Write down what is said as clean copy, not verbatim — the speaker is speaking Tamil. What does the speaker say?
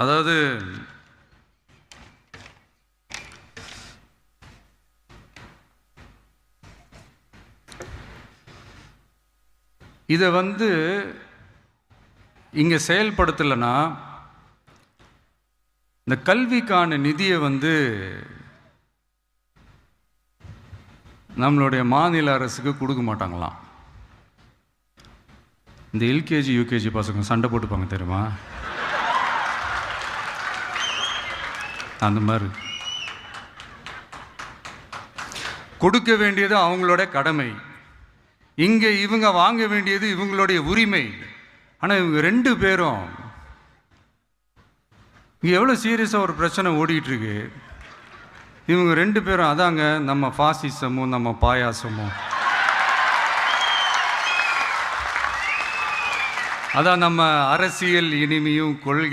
அதாவது இதை இங்கே செயல்படுத்தலைன்னா இந்த கல்விக்கான நிதியை நம்மளுடைய மாநில அரசுக்கு கொடுக்க மாட்டாங்களாம். இந்த எல்கேஜி யூகேஜி பசங்க சண்டை போட்டுப்பாங்க தெரியுமா, அந்த மாதிரி கொடுக்க வேண்டியது அவங்களோட கடமை, இங்கே இவங்க வாங்க வேண்டியது இவங்களுடைய உரிமை. ஆனால் இவங்க 2 பேரும் இங்கே எவ்வளோ சீரியஸாக ஒரு பிரச்சனை ஓடிக்கிட்டு இருக்கு. இவங்க 2 பேரும் அதாங்க நம்ம ஃபாசிசமும் நம்ம பாயாசமும், அதான் நம்ம அரசியல் இனிமையும் கொள்கை